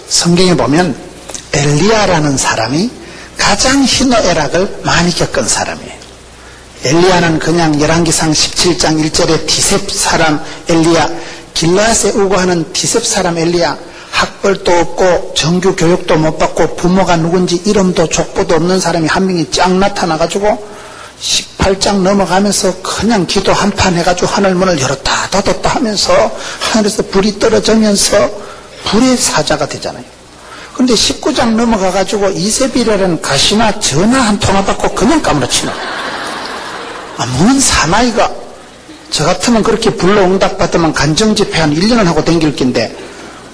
성경에 보면 엘리야라는 사람이 가장 희노애락을 많이 겪은 사람이에요. 엘리야는 그냥 열왕기상 17장 1절에 디셉 사람 엘리야, 길라앗에 우거하는 디셉 사람 엘리야, 학벌도 없고 정규 교육도 못 받고 부모가 누군지 이름도 족보도 없는 사람이 한 명이 쫙 나타나가지고 18장 넘어가면서 그냥 기도 한 판 해가지고 하늘 문을 열었다 닫았다 하면서 하늘에서 불이 떨어지면서 불의 사자가 되잖아요. 그런데 19장 넘어가가지고 이세벨이라는 가시나 전화 한 통화 받고 그냥 까무러치나. 뭔 사나이가 저 같으면 그렇게 불러 응답받으면 간정집회 한 1년은 하고 댕길 낀데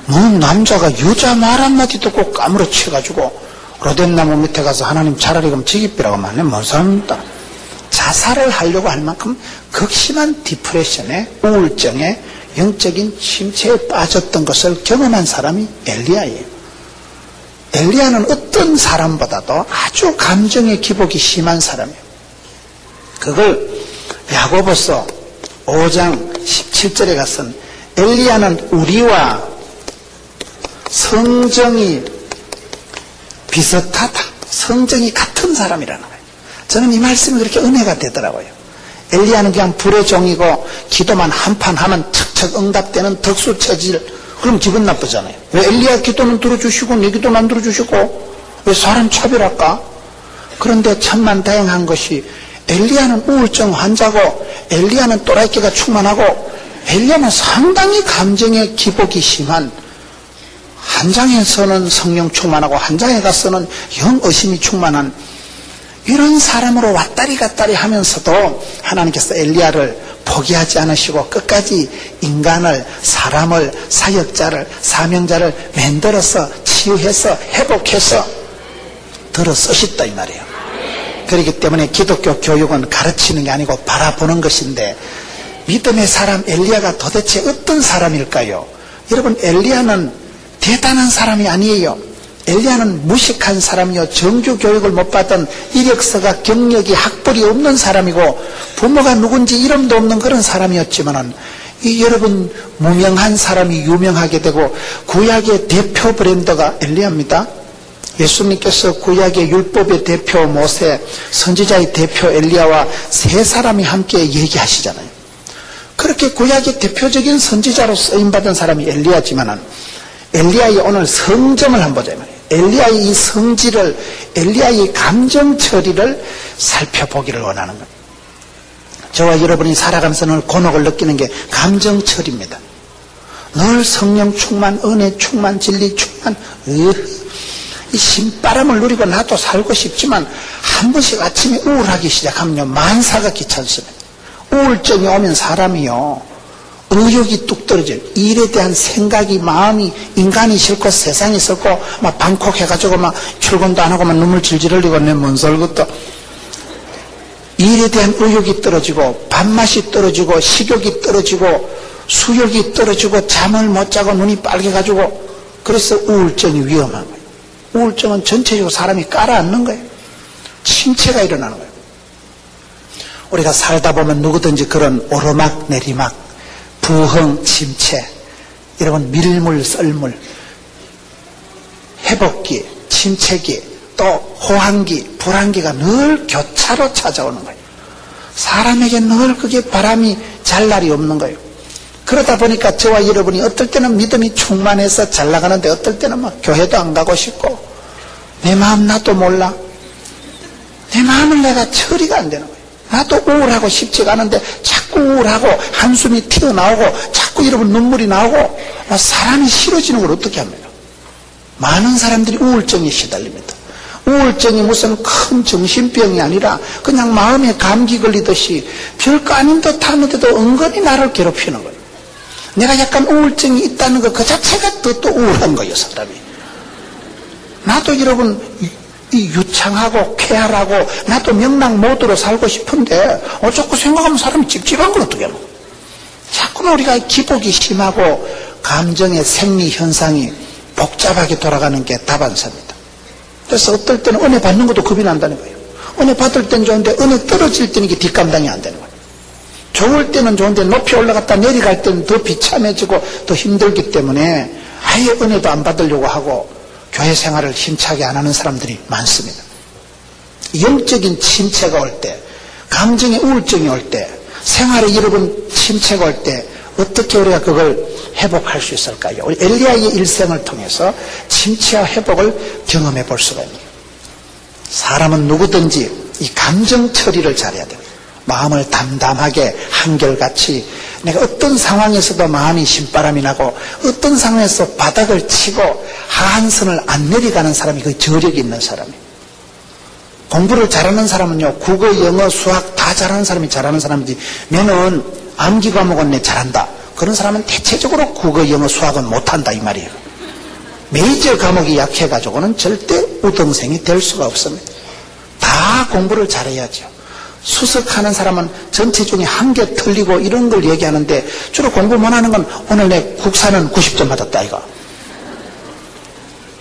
뭔 남자가 여자 말 한마디 듣고 까무러치가지고 로뎀나무 밑에 가서 하나님 차라리 그럼 지기비라고 말해. 뭔 사람입니다. 자살을 하려고 할 만큼 극심한 디프레션에, 우울증에, 영적인 침체에 빠졌던 것을 경험한 사람이 엘리야예요. 엘리야는 어떤 사람보다도 아주 감정의 기복이 심한 사람이에요. 그걸 야고보서 5장 17절에 가서는 엘리야는 우리와 성정이 비슷하다, 성정이 같은 사람이라는 거예요. 저는 이 말씀이 그렇게 은혜가 되더라고요. 엘리야는 그냥 불의 종이고 기도만 한 판 하면 척척 응답되는 덕수 체질. 그럼 기분 나쁘잖아요. 왜 엘리야 기도는 들어주시고 내 기도는 안 들어주시고 왜 사람 차별할까? 그런데 천만다행한 것이 엘리야는 우울증 환자고 엘리야는 또라이끼가 충만하고 엘리야는 상당히 감정의 기복이 심한, 한 장에서는 성령 충만하고 한 장에 가서는 영의심이 충만한 이런 사람으로 왔다리 갔다리 하면서도 하나님께서 엘리야를 포기하지 않으시고 끝까지 인간을, 사람을, 사역자를, 사명자를 만들어서 치유해서 회복해서 들어 쓰셨다 이 말이에요. 그렇기 때문에 기독교 교육은 가르치는 게 아니고 바라보는 것인데, 믿음의 사람 엘리야가 도대체 어떤 사람일까요? 여러분, 엘리야는 대단한 사람이 아니에요. 엘리야는 무식한 사람이요, 정규 교육을 못 받은 이력서가 경력이 학벌이 없는 사람이고 부모가 누군지 이름도 없는 그런 사람이었지만은 여러분, 무명한 사람이 유명하게 되고 구약의 대표 브랜드가 엘리야입니다. 예수님께서 구약의 율법의 대표 모세, 선지자의 대표 엘리야와 세 사람이 함께 얘기하시잖아요. 그렇게 구약의 대표적인 선지자로 쓰임받은 사람이 엘리야지만은 엘리야의 오늘 성정을 한번 보자 말이에요. 엘리야의 이 성질을, 엘리야의 감정 처리를 살펴보기를 원하는 겁니다. 저와 여러분이 살아가면서 늘 곤혹을 느끼는 게 감정 처리입니다. 늘 성령 충만, 은혜 충만, 진리 충만, 이 신바람을 누리고 나도 살고 싶지만 한 번씩 아침에 우울하기 시작하면요, 만사가 귀찮습니다. 우울증이 오면 사람이요, 의욕이 뚝 떨어져요. 일에 대한 생각이, 마음이, 인간이 싫고 세상이 싫고 막 방콕해가지고 막 출근도 안 하고 막 눈물 질질 흘리고 내 뭔 설것도. 일에 대한 의욕이 떨어지고 밥맛이 떨어지고 식욕이 떨어지고 수욕이 떨어지고 잠을 못 자고 눈이 빨개가지고, 그래서 우울증이 위험한 거예요. 우울증은 전체적으로 사람이 깔아앉는 거예요. 침체가 일어나는 거예요. 우리가 살다 보면 누구든지 그런 오르막 내리막, 부흥, 침체, 여러분, 밀물, 썰물, 회복기, 침체기, 또 호황기, 불황기가 늘 교차로 찾아오는 거예요. 사람에게 늘 그게 바람이 잘 날이 없는 거예요. 그러다 보니까 저와 여러분이 어떨 때는 믿음이 충만해서 잘 나가는데 어떨 때는 막 교회도 안 가고 싶고, 내 마음 나도 몰라. 내 마음을 내가 처리가 안 되는 거예요. 나도 우울하고 싶지가 않은데 자꾸 우울하고 한숨이 튀어나오고 자꾸 여러분 눈물이 나오고 사람이 싫어지는 걸 어떻게 합니까? 많은 사람들이 우울증에 시달립니다. 우울증이 무슨 큰 정신병이 아니라 그냥 마음에 감기 걸리듯이 별거 아닌 듯 하는데도 은근히 나를 괴롭히는 거예요. 내가 약간 우울증이 있다는 것 그 자체가 또 우울한 거예요, 사람이. 나도 여러분 이 유창하고 쾌활하고 나도 명랑 모드로 살고 싶은데 자꾸 생각하면 사람이 찝찝한 걸 어떻게 하노? 자꾸만 우리가 기복이 심하고 감정의 생리 현상이 복잡하게 돌아가는 게 다반사입니다. 그래서 어떨 때는 은혜 받는 것도 겁이 난다는 거예요. 은혜 받을 땐 좋은데 은혜 떨어질 때는 이게 뒷감당이 안 되는 거예요. 좋을 때는 좋은데 높이 올라갔다 내려갈 때는 더 비참해지고 더 힘들기 때문에 아예 은혜도 안 받으려고 하고 교회 생활을 힘차게 안 하는 사람들이 많습니다. 영적인 침체가 올 때, 감정의 우울증이 올 때, 생활에 여러분 침체가 올 때 어떻게 우리가 그걸 회복할 수 있을까요? 우리 엘리야의 일생을 통해서 침체와 회복을 경험해 볼 수가 있습니다. 사람은 누구든지 이 감정 처리를 잘해야 돼요. 마음을 담담하게 한결같이 내가 어떤 상황에서도 마음이 신바람이 나고 어떤 상황에서 바닥을 치고 하한선을 안 내려가는 사람이 그 저력이 있는 사람이에요. 공부를 잘하는 사람은요, 국어, 영어, 수학 다 잘하는 사람이 잘하는 사람이지, 너는 암기 과목은 내 잘한다. 그런 사람은 대체적으로 국어, 영어, 수학은 못한다 이 말이에요. 메이저 과목이 약해가지고는 절대 우등생이 될 수가 없습니다. 다 공부를 잘해야죠. 수석하는 사람은 전체 중에 한 개 틀리고 이런 걸 얘기하는데 주로 공부 못하는 건 오늘 내 국사는 90점 받았다 이거.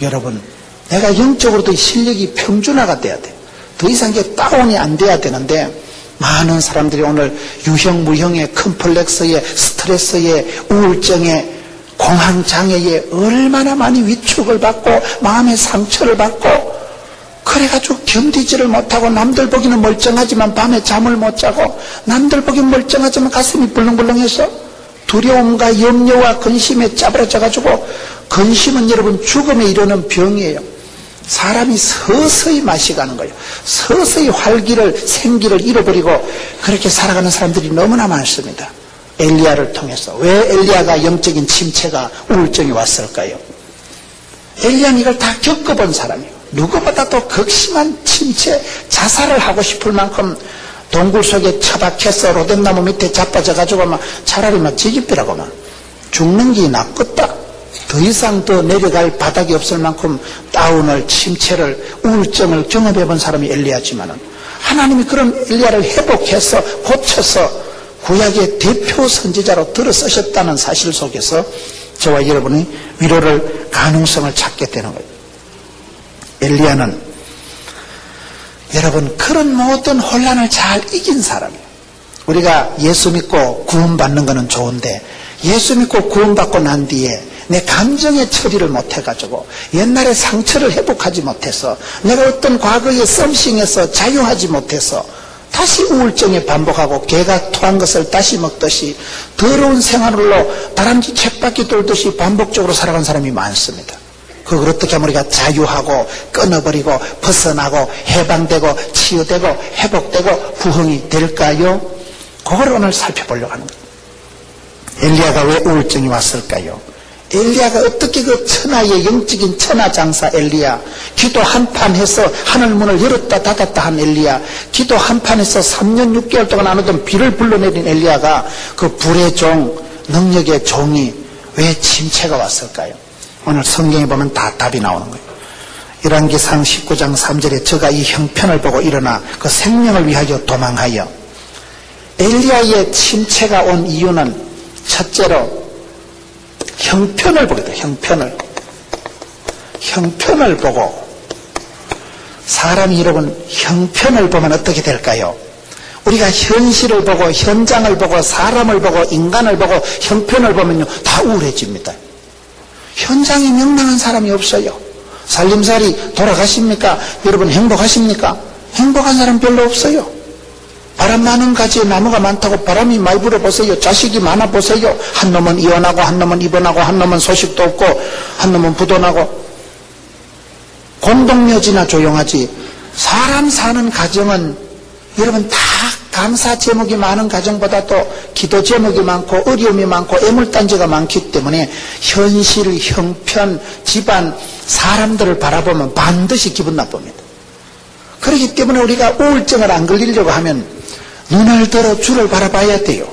여러분, 내가 영적으로도 실력이 평준화가 돼야 돼. 더 이상 이게 다운이 안 돼야 되는데 많은 사람들이 오늘 유형 무형의 컴플렉스에 스트레스에 우울증에 공황장애에 얼마나 많이 위축을 받고 마음의 상처를 받고 그래가지고 견디지를 못하고 남들 보기는 멀쩡하지만 밤에 잠을 못 자고 남들 보기는 멀쩡하지만 가슴이 불렁불렁해서 두려움과 염려와 근심에 짜부러져가지고 근심은 여러분 죽음에 이르는 병이에요. 사람이 서서히 마시가는 거예요. 서서히 활기를 생기를 잃어버리고 그렇게 살아가는 사람들이 너무나 많습니다. 엘리야를 통해서. 왜 엘리야가 영적인 침체가 우울증이 왔을까요? 엘리야는 이걸 다 겪어본 사람이에요. 누구보다도 극심한 침체, 자살을 하고 싶을 만큼 동굴 속에 처박혀서 로뎀나무 밑에 자빠져가지고 막 차라리 막 지집비라고 막 죽는 게 낫겠다. 더 이상 더 내려갈 바닥이 없을 만큼 다운을, 침체를, 우울증을 경험해 본 사람이 엘리야지만은 하나님이 그런 엘리야를 회복해서 고쳐서 구약의 대표 선지자로 들어서셨다는 사실 속에서 저와 여러분이 위로를, 가능성을 찾게 되는 거예요. 엘리야는 여러분 그런 모든 혼란을 잘 이긴 사람이에요. 우리가 예수 믿고 구원받는 것은 좋은데 예수 믿고 구원받고 난 뒤에 내 감정의 처리를 못해가지고 옛날의 상처를 회복하지 못해서 내가 어떤 과거의 썸씽에서 자유하지 못해서 다시 우울증에 반복하고 개가 토한 것을 다시 먹듯이 더러운 생활로 다람쥐 쳇바퀴 돌듯이 반복적으로 살아간 사람이 많습니다. 그걸 어떻게 하면 우리가 자유하고 끊어버리고 벗어나고 해방되고 치유되고 회복되고 부흥이 될까요? 그걸 오늘 살펴보려고 하는 거예요. 엘리야가 왜 우울증이 왔을까요? 엘리야가 어떻게 그 천하의 영적인 천하장사 엘리야, 기도 한판 해서 하늘문을 열었다 닫았다 한 엘리야, 기도 한판에서 3년 6개월 동안 안 오던 비를 불러내린 엘리야가 그 불의 종, 능력의 종이 왜 침체가 왔을까요? 오늘 성경에 보면 다 답이 나오는 거예요. 열왕기상 19장 3절에 저가 이 형편을 보고 일어나 그 생명을 위하여 도망하여. 엘리야의 침체가 온 이유는 첫째로 형편을 보게 돼요. 형편을 보고. 사람이 여러분 형편을 보면 어떻게 될까요? 우리가 현실을 보고 현장을 보고 사람을 보고 인간을 보고 형편을 보면요 다 우울해집니다. 현장이 명랑한 사람이 없어요. 살림살이 돌아가십니까? 여러분 행복하십니까? 행복한 사람 별로 없어요. 바람 많은 가지에 나무가 많다고 바람이 많이 불어보세요. 자식이 많아 보세요. 한 놈은 이혼하고 한 놈은 입원하고 한 놈은 소식도 없고 한 놈은 부도나고. 공동묘지나 조용하지. 사람 사는 가정은 여러분 다 감사 제목이 많은 가정보다도 기도 제목이 많고 어려움이 많고 애물단지가 많기 때문에 현실, 형편, 집안, 사람들을 바라보면 반드시 기분 나쁩니다. 그렇기 때문에 우리가 우울증을 안 걸리려고 하면 눈을 들어 주를 바라봐야 돼요.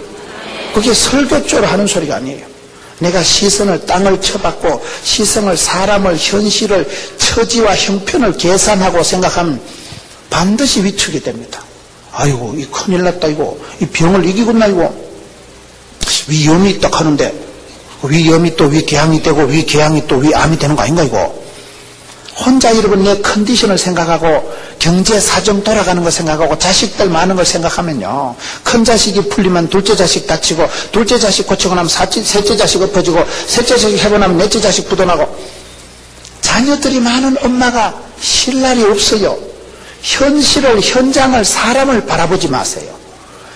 그게 설교조로 하는 소리가 아니에요. 내가 시선을 땅을 쳐받고 시선을 사람을 현실을 처지와 형편을 계산하고 생각하면 반드시 위축이 됩니다. 아이고 이 큰일 났다 이거 이 병을 이기겠나 이거 위염이 있다 하는데 위염이 또 위궤양이 되고 위궤양이 또 위암이 되는 거 아닌가 이거. 혼자 여러분 내 컨디션을 생각하고 경제 사정 돌아가는 거 생각하고 자식들 많은 걸 생각하면요, 큰 자식이 풀리면 둘째 자식 다치고, 둘째 자식 고치고 나면 셋째 자식 엎어지고, 셋째 자식 해보나면 넷째 자식 부도나고, 자녀들이 많은 엄마가 쉴 날이 없어요. 현실을, 현장을, 사람을 바라보지 마세요.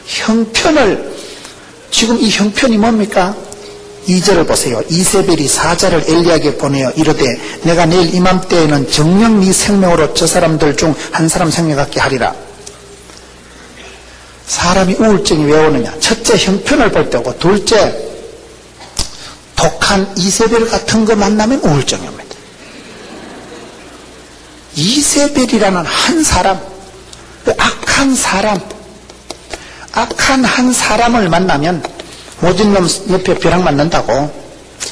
형편을, 지금 이 형편이 뭡니까? 2절을 보세요. 이세벨이 사자를 엘리야에게 보내어 이르되 내가 내일 이맘때에는 정녕 네 생명으로 저 사람들 중 한 사람 생명 갖게 하리라. 사람이 우울증이 왜 오느냐? 첫째, 형편을 볼 때고, 둘째, 독한 이세벨 같은 거 만나면 우울증이 옵니다. 이세벨이라는 한 사람, 악한 한 사람을 만나면 모진 놈 옆에 벼락 맞는다고,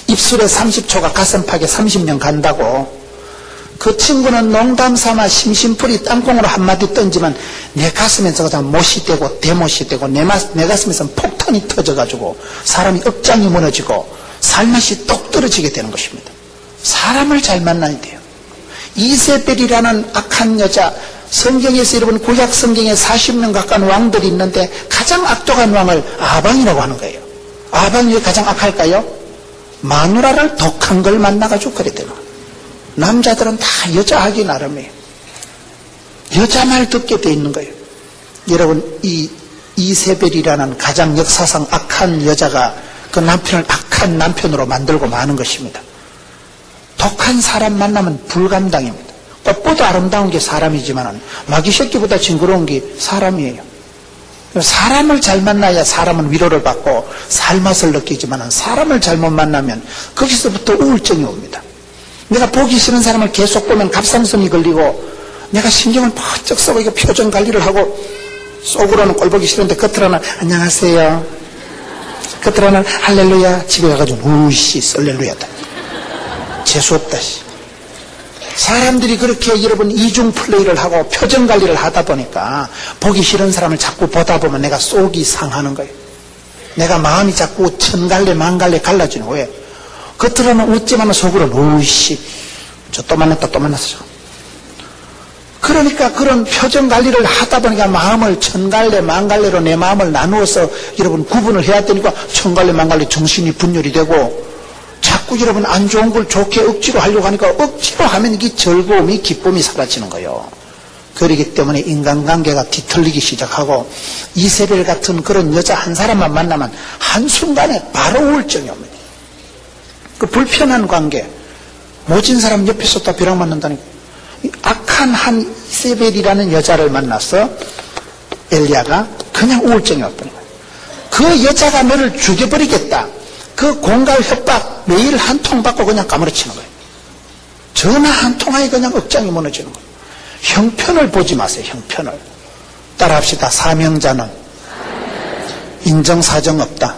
입술에 30초가 가슴팍에 30년 간다고, 그 친구는 농담 삼아 심심풀이 땅콩으로 한마디 던지면 내 가슴에서 그냥 못이 되고 대못이 되고 내 가슴에서 폭탄이 터져가지고 사람이 억장이 무너지고 살맛이 똑 떨어지게 되는 것입니다. 사람을 잘 만나야 돼요. 이세벨이라는 악한 여자, 성경에서 여러분 구약 성경에 40명 가까운 왕들이 있는데 가장 악독한 왕을 아방이라고 하는 거예요. 아방이 왜 가장 악할까요? 마누라를 독한 걸 만나가지고 그래 되는 거예요. 남자들은 다 여자하기 나름이에요. 여자 말 듣게 돼 있는 거예요. 여러분, 이 이세벨이라는 가장 역사상 악한 여자가 그 남편을 악한 남편으로 만들고 마는 것입니다. 독한 사람 만나면 불감당입니다. 꽃보다 아름다운 게 사람이지만 마귀 새끼보다 징그러운 게 사람이에요. 사람을 잘 만나야 사람은 위로를 받고 살맛을 느끼지만 사람을 잘못 만나면 거기서부터 우울증이 옵니다. 내가 보기 싫은 사람을 계속 보면 갑상선이 걸리고, 내가 신경을 번쩍 써고 이거 표정 관리를 하고, 속으로는 꼴 보기 싫은데 겉으로는 안녕하세요, 겉으로는 할렐루야, 집에 가가지고 우씨 썰렐루야다, 재수없다. 사람들이 그렇게 여러분 이중 플레이를 하고 표정 관리를 하다 보니까 보기 싫은 사람을 자꾸 보다 보면 내가 속이 상하는 거예요. 내가 마음이 자꾸 천갈래 만갈래 갈라지는 거예요. 겉으로는 웃지만 속으로는 우씨 저 또 만났다 또 만났어. 그러니까 그런 표정 관리를 하다 보니까 마음을 천갈래 만갈래로 내 마음을 나누어서 여러분 구분을 해야 되니까 천갈래 만갈래 정신이 분열이 되고, 자꾸 여러분 안 좋은 걸 좋게 억지로 하려고 하니까 억지로 하면 이게 즐거움이 기쁨이 사라지는 거예요. 그렇기 때문에 인간관계가 뒤틀리기 시작하고, 이세벨 같은 그런 여자 한 사람만 만나면 한순간에 바로 우울증이 옵니다. 그 불편한 관계, 모진 사람 옆에서 또 벼락 맞는다니까. 악한 한 이세벨이라는 여자를 만나서 엘리야가 그냥 우울증이 왔다는 거예요. 그 여자가 너를 죽여버리겠다, 그 공갈 협박 매일 한 통 받고 그냥 까무러치는 거예요. 전화 한 통하에 그냥 억장이 무너지는 거예요. 형편을 보지 마세요. 형편을 따라합시다. 사명자는 인정사정 없다.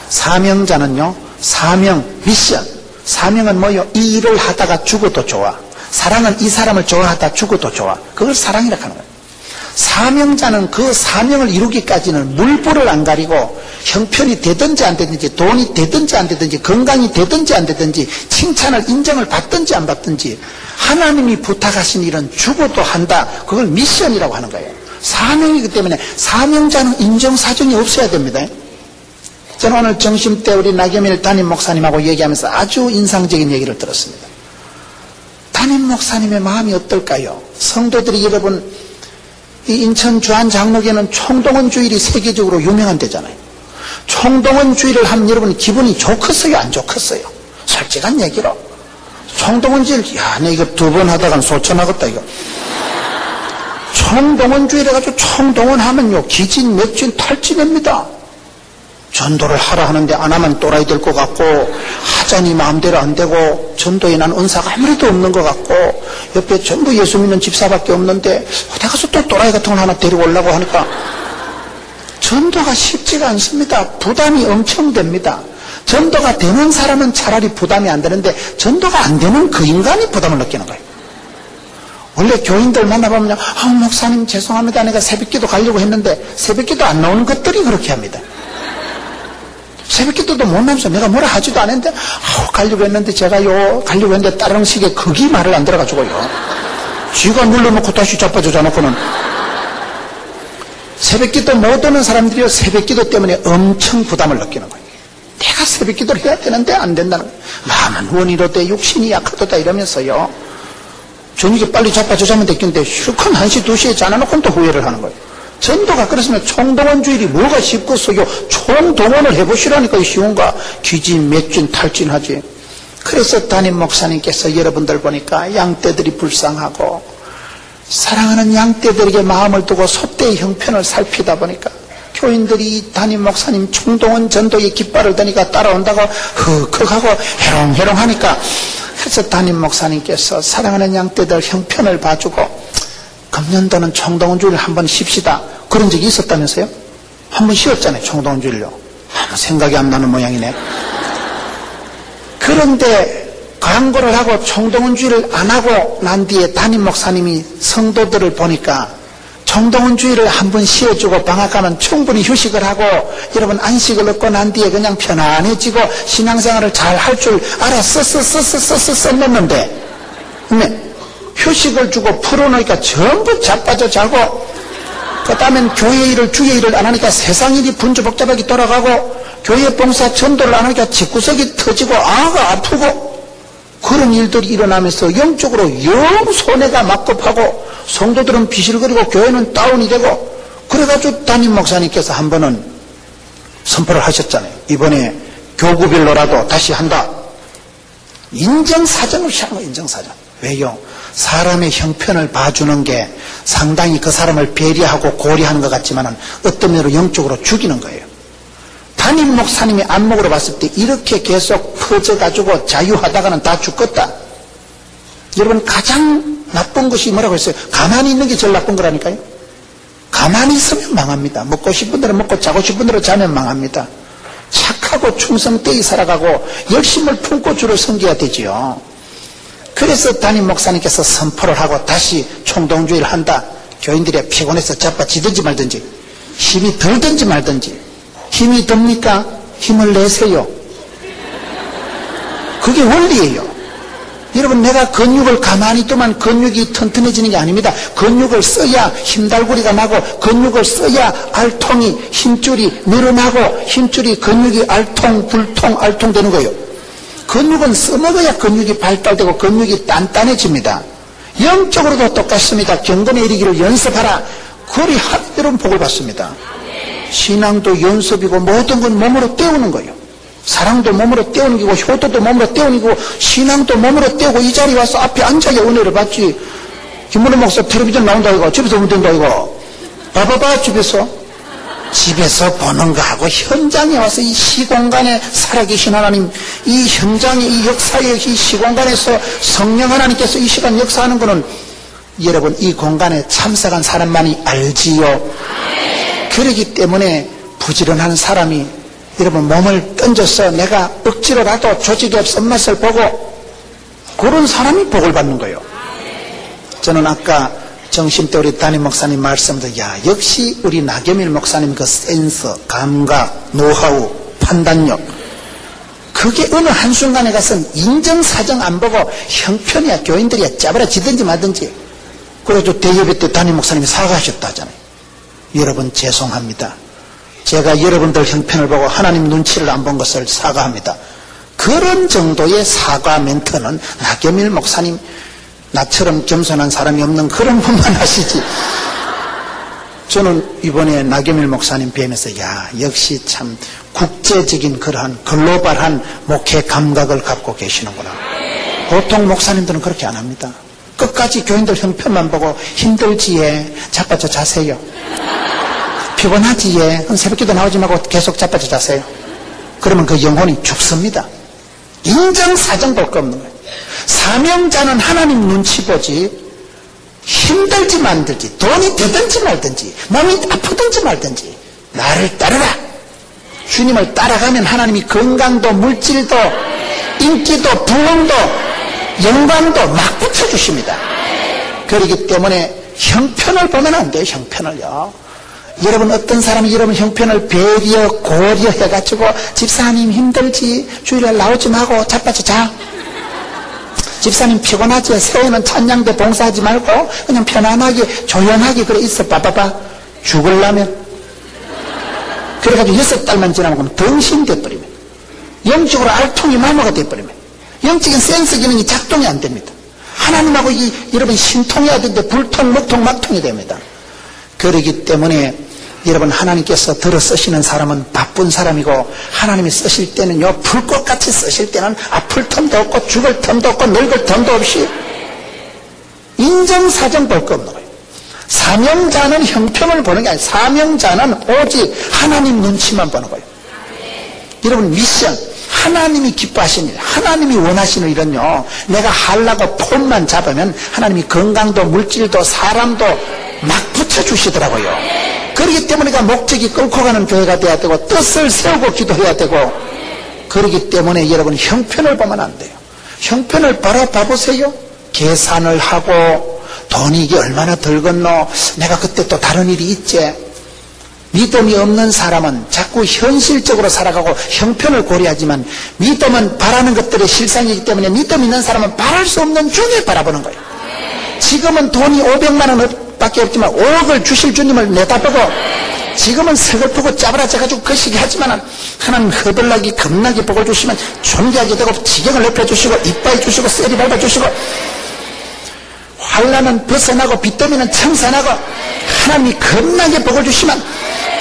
사명자는요, 사명, 미션. 사명은 뭐요? 이 일을 하다가 죽어도 좋아. 사랑은 이 사람을 좋아하다 죽어도 좋아. 그걸 사랑이라고 하는 거예요. 사명자는 그 사명을 이루기까지는 물불을 안 가리고, 형편이 되든지 안 되든지, 돈이 되든지 안 되든지, 건강이 되든지 안 되든지, 칭찬을 인정을 받든지 안 받든지, 하나님이 부탁하신 일은 죽어도 한다. 그걸 미션이라고 하는 거예요. 사명이기 때문에 사명자는 인정사정이 없어야 됩니다. 저는 오늘 점심때 우리 나겸일 담임 목사님하고 얘기하면서 아주 인상적인 얘기를 들었습니다. 담임 목사님의 마음이 어떨까요? 성도들이 여러분, 이 인천 주안 장로교는 총동원 주일이 세계적으로 유명한 데잖아요. 총동원 주일을 하면 여러분 기분이 좋겠어요, 안 좋겠어요? 솔직한 얘기로. 총동원 주일, 야, 내 이거 2번 하다간 소천하겠다, 이거. 총동원 주일 해가지고 총동원 하면요, 기진, 맥진, 탈진입니다. 전도를 하라 하는데 안 하면 또라이 될 것 같고, 하자니 마음대로 안 되고, 전도에 난 은사가 아무래도 없는 것 같고, 옆에 전부 예수 믿는 집사밖에 없는데 어디 가서 또 또라이 같은 걸 하나 데리고 오려고 하니까 전도가 쉽지가 않습니다. 부담이 엄청 됩니다. 전도가 되는 사람은 차라리 부담이 안 되는데, 전도가 안 되는 그 인간이 부담을 느끼는 거예요. 원래 교인들 만나보면 목사님 죄송합니다, 내가 새벽기도 가려고 했는데, 새벽기도 안 나오는 것들이 그렇게 합니다. 새벽기도도 못 나면서 내가 뭐라 하지도 않았는데, 가려고 했는데 제가요, 가려고 했는데 다른 식의 거기 말을 안 들어가지고요. 쥐가 눌러놓고 다시 자빠져 자놓고는. 새벽기도 못 오는 사람들이요, 새벽기도 때문에 엄청 부담을 느끼는 거예요. 내가 새벽기도를 해야 되는데 안 된다는 거예요. 마음은 원이로되 육신이 약하도다 이러면서요, 저녁에 빨리 자빠져 자면 됐겠는데 실컷 1시 2시에 자놔놓고는 또 후회를 하는 거예요. 전도가 그렇으면 총동원주일이 뭐가 쉽겠어요. 총동원을 해보시라니까요. 쉬운가. 귀진 맺진 탈진하지. 그래서 담임 목사님께서 여러분들 보니까 양떼들이 불쌍하고 사랑하는 양떼들에게 마음을 두고 소떼의 형편을 살피다 보니까 교인들이 담임 목사님 총동원 전도의 깃발을 드니까 따라온다고 흑흑하고 해롱해롱하니까, 그래서 담임 목사님께서 사랑하는 양떼들 형편을 봐주고 금년도는 총동원주일 한번 쉽시다 그런 적이 있었다면서요? 한번 쉬었잖아요. 총동원주일요. 아무 생각이 안 나는 모양이네. 그런데 광고를 하고 총동원주의를 안 하고 난 뒤에 담임 목사님이 성도들을 보니까 총동원주의를 한번 쉬어주고 방학하면 충분히 휴식을 하고 여러분 안식을 얻고 난 뒤에 그냥 편안해지고 신앙생활을 잘 할 줄 알아서 썼는데, 휴식을 주고 풀어놓으니까 전부 자빠져 자고, 그 다음엔 교회 일을 주의 일을 안 하니까 세상 일이 분주복잡하게 돌아가고, 교회 봉사 전도를 안 하니까 집구석이 터지고 아가 아프고, 그런 일들이 일어나면서 영적으로 영 손해가 막급하고 성도들은 비실거리고 교회는 다운이 되고, 그래가지고 담임 목사님께서 한 번은 선포를 하셨잖아요. 이번에 교구별로라도 다시 한다. 인정사정을 시작한 거예요. 인정사정. 왜요? 사람의 형편을 봐주는 게 상당히 그 사람을 배려하고 고려하는 것 같지만 어떤 면으로 영적으로 죽이는 거예요. 담임 목사님의 안목으로 봤을 때 이렇게 계속 퍼져가지고 자유하다가는 다 죽겠다. 여러분, 가장 나쁜 것이 뭐라고 했어요? 가만히 있는 게 제일 나쁜 거라니까요. 가만히 있으면 망합니다. 먹고 싶은 대로 먹고 자고 싶은 대로 자면 망합니다. 착하고 충성되이 살아가고 열심을 품고 주를 섬겨야 되지요. 그래서 담임 목사님께서 선포를 하고 다시 총동주의를 한다. 교인들이 피곤해서 자빠지든지 말든지, 힘이 들든지 말든지. 힘이 듭니까? 힘을 내세요. 그게 원리예요. 여러분, 내가 근육을 가만히 두면 근육이 튼튼해지는 게 아닙니다. 근육을 써야 힘달구리가 나고, 근육을 써야 알통이, 힘줄이 늘어나고, 힘줄이 근육이 알통, 불통, 알통 되는 거예요. 근육은 써먹어야 근육이 발달되고 근육이 단단해집니다. 영적으로도 똑같습니다. 경건에 이르기를 연습하라. 그리 하면 복을 받습니다. 신앙도 연습이고 모든 건 몸으로 때우는 거예요. 사랑도 몸으로 때우는 거고, 효도도 몸으로 때우는 거고, 신앙도 몸으로 때우고, 이 자리에 와서 앞에 앉아야 은혜를 받지. 김문호 목사 텔레비전 나온다 이거, 집에서 보면 된다 이거. 봐봐봐, 집에서 보는 거하고 현장에 와서 이 시공간에 살아계신 하나님, 이 현장의 이 역사의 이 시공간에서 성령 하나님께서 이 시간 역사하는 거는 여러분, 이 공간에 참석한 사람만이 알지요. 그러기 때문에 부지런한 사람이 여러분 몸을 던져서 내가 억지로라도 조직의 손맛을 보고 그런 사람이 복을 받는 거예요. 저는 아까 정심 때 우리 담임 목사님 말씀도, 야, 역시 우리 나겸일 목사님 그 센서, 감각, 노하우, 판단력, 그게 어느 한순간에 가서는 인정사정 안 보고 형편이야, 교인들이야, 짜버려지든지 말든지. 그래도 대예배 때 담임 목사님이 사과하셨다 하잖아요. 여러분, 죄송합니다. 제가 여러분들 형편을 보고 하나님 눈치를 안 본 것을 사과합니다. 그런 정도의 사과 멘트는 나겸일 목사님, 나처럼 겸손한 사람이 없는 그런 분만 하시지. 저는 이번에 나겸일 목사님 뵈면서, 야, 역시 참 국제적인 그러한 글로벌한 목회 감각을 갖고 계시는구나. 보통 목사님들은 그렇게 안 합니다. 끝까지 교인들 형편만 보고 힘들지에 자빠져 자세요. 피곤하지에 새벽기도 나오지 말고 계속 자빠져 자세요. 그러면 그 영혼이 죽습니다. 인정사정 볼 거 없는 거예요. 사명자는 하나님 눈치 보지, 힘들지 말든지, 돈이 되든지 말든지, 몸이 아프든지 말든지 나를 따르라. 주님을 따라가면 하나님이 건강도 물질도 인기도 부흥도 영광도 막 붙여주십니다. 그렇기 때문에 형편을 보면 안 돼요. 형편을요. 여러분, 어떤 사람이 여러분 형편을 배려 고려해가지고 집사님 힘들지, 주일날 나오지 마고 자빠져 자. 집사님 피곤하지? 새해는 찬양대 봉사하지 말고 그냥 편안하게 조용하게 그래 있어 봐봐봐. 죽을라면 그래가지고 6달만 지나면 덩신이 돼버리면 영적으로 알통이 마모가 돼버리면 영적인 센스 기능이 작동이 안 됩니다. 하나님하고 여러분 신통해야 되는데 불통, 목통, 막통이 됩니다. 그러기 때문에 여러분 하나님께서 들어 쓰시는 사람은 바쁜 사람이고 하나님이 쓰실 때는요 불꽃같이 쓰실 때는 아플 틈도 없고 죽을 틈도 없고 늙을 틈도 없이 인정사정 볼 거 없는 거예요. 사명자는 형편을 보는 게 아니라 사명자는 오직 하나님 눈치만 보는 거예요. 여러분 미션 하나님이 기뻐하시는 일, 하나님이 원하시는 일은요 내가 하려고 폼만 잡으면 하나님이 건강도 물질도 사람도 막 붙여주시더라고요. 그렇기 때문에 목적이 끌고 가는 교회가 돼야 되고 뜻을 세우고 기도해야 되고 그렇기 때문에 여러분 형편을 보면 안 돼요. 형편을 바로 봐보세요. 계산을 하고 돈이 이게 얼마나 들겠노 내가 그때 또 다른 일이 있지. 믿음이 없는 사람은 자꾸 현실적으로 살아가고 형편을 고려하지만 믿음은 바라는 것들의 실상이기 때문에 믿음 있는 사람은 바랄 수 없는 중에 바라보는 거예요. 지금은 돈이 500만 원 밖에 없지만 5억을 주실 주님을 내다보고 지금은 서글프고 짜부라져가지고 거시기 하지만 하나님 허벌나게 겁나게 복을 주시면 존귀하게 되고 지경을 높여주시고 이빨 주시고 쇠리 밟아주시고 환난은 벗어나고 빚더미는 청산하고 하나님이 겁나게 복을 주시면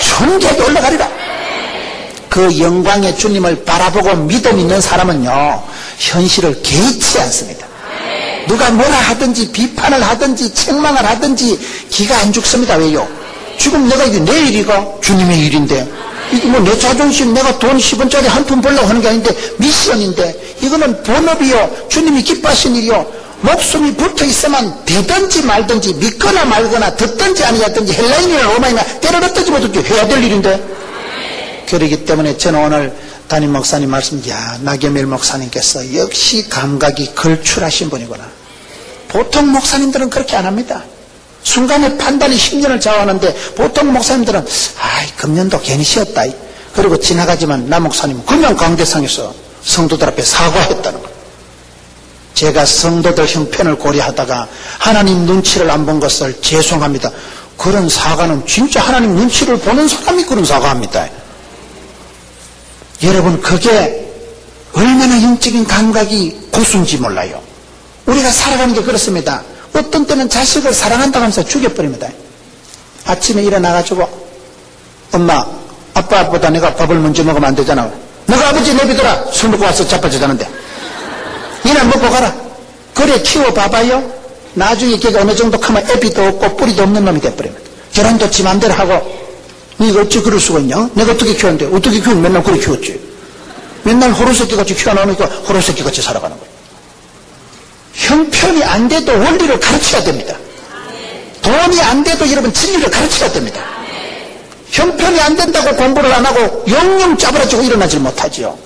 존귀하게 올라가리라. 그 영광의 주님을 바라보고 믿음 있는 사람은요 현실을 개의치 않습니다. 누가 뭐라 하든지 비판을 하든지 책망을 하든지 기가 안 죽습니다. 왜요? 지금 내가 이게 내 일이고 주님의 일인데 이게 뭐 내 자존심 내가 돈 10원짜리 한 푼 벌려고 하는 게 아닌데 미션인데 이거는 본업이요 주님이 기뻐하신 일이요 목숨이 붙어있으면 되든지 말든지 믿거나 말거나 듣든지 아니하든지 헬라인이나 로마이나 때를 얻든지 못듣지 해야 될 일인데 그러기 때문에 저는 오늘 담임 목사님 말씀 나겸일 목사님께서 역시 감각이 걸출하신 분이구나. 보통 목사님들은 그렇게 안 합니다. 순간의 판단이 10년을 좌우하는데 보통 목사님들은 금년도 괜히 쉬었다 그리고 지나가지만 나 목사님은 그냥 강대상에서 성도들 앞에 사과했다는 거예요. 제가 성도들 형편을 고려하다가 하나님 눈치를 안 본 것을 죄송합니다. 그런 사과는 진짜 하나님 눈치를 보는 사람이 그런 사과합니다. 여러분 그게 얼마나 영적인 감각이 고순지 몰라요. 우리가 살아가는 게 그렇습니다. 어떤 때는 자식을 사랑한다고 하면서 죽여버립니다. 아침에 일어나가지고 엄마 아빠보다 내가 밥을 먼저 먹으면 안 되잖아. 너가 아버지 내비둬라. 술 먹고 와서 자빠지자는데 니나 먹고 가라. 그래 키워봐봐요. 나중에 걔가 어느 정도 크면 애비도 없고 뿌리도 없는 놈이 돼버립니다. 결혼도 지 맘대로 하고 니가 어찌 그럴 수가 있냐? 내가 어떻게 키웠는데 어떻게 키우면 맨날 그렇게 키웠지. 맨날 호로새끼같이 키워놓으니까 호로새끼같이 살아가는 거예요. 형편이 안 돼도 원리를 가르쳐야 됩니다. 돈이 안 돼도 여러분 진리를 가르쳐야 됩니다. 형편이 안 된다고 공부를 안 하고 영영 짜부라지고 일어나질 못하지요.